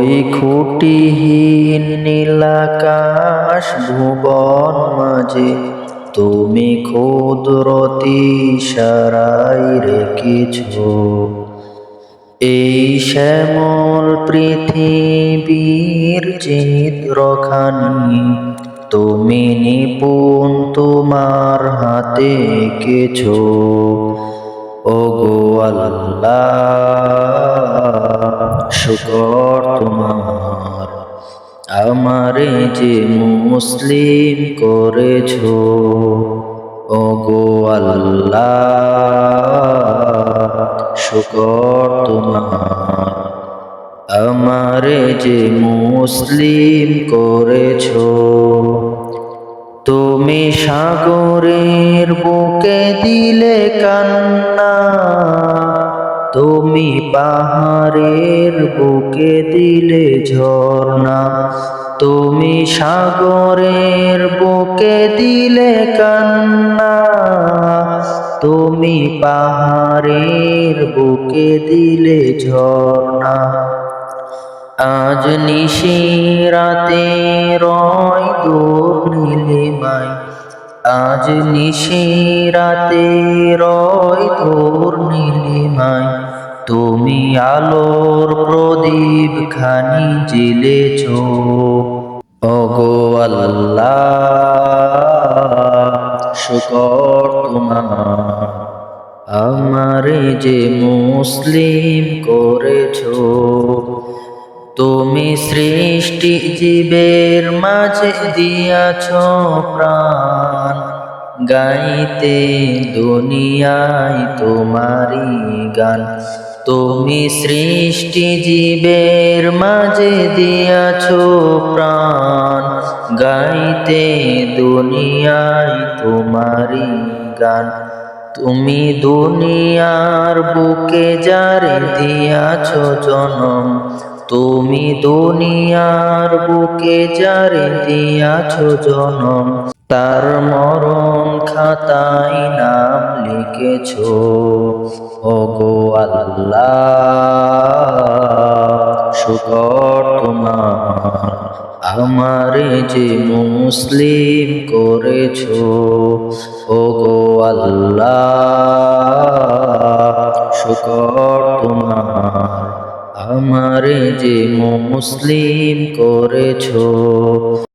ওই খুঁটিহীন নীলাকাশ ভুবন মাঝে তুমি ক্ষুদ্রতি ইশারায় রেখেছ এই শ্যামল পৃথিবীর চিত্রখানি তুমি নিপুণ তোমার হাতে এঁকেছ। ওগো আল্লাহ শুকর তোমার, আমারে যে মুসলিম করেছ। ওগো আল্লাহ শুকর তোমার, আমারে যে মুসলিম করেছ। তুমি সাগরের বুকে দিলে কান্না, তুমি পাহাড়ের বুকে দিলে ঝর্ণা। তুমি সাগরের বুকে দিলে কান্না, তুমি পাহাড়ের বুকে দিলে ঝর্ণা। আজ নিশিরাতে রয় দূর নীলিমায়, আজ নিশিরাতে রয় দূর নীলিমায়, তুমি আলোর প্রদীপ খানি জ্বেলেছ। ওগো আল্লাহ শুকর তোমার, আমারে যে মুসলিম করেছ। তুমি সৃষ্টি জীবের মাঝে দিয়াছ প্রাণ, গাইতে দুনিয়ায় তোমারি গান। তুমি সৃষ্টি জীবের মাঝে দিয়াছ প্রাণ, গাইতে দুনিয়ায় তোমারি গান। তুমি দুনিয়ার বুকে যারে দিয়াছ জনম, তুমি দুনিয়ার বুকে যারে দিয়াছ জনম, তার মরণ খাতায় নাম লিখেছ। ওগো আল্লাহ শুকর তোমার, আমারে যে মুসলিম করেছ। ওগো আল্লাহ শুকর তোমার, আমারে যে মুসলিম করেছ।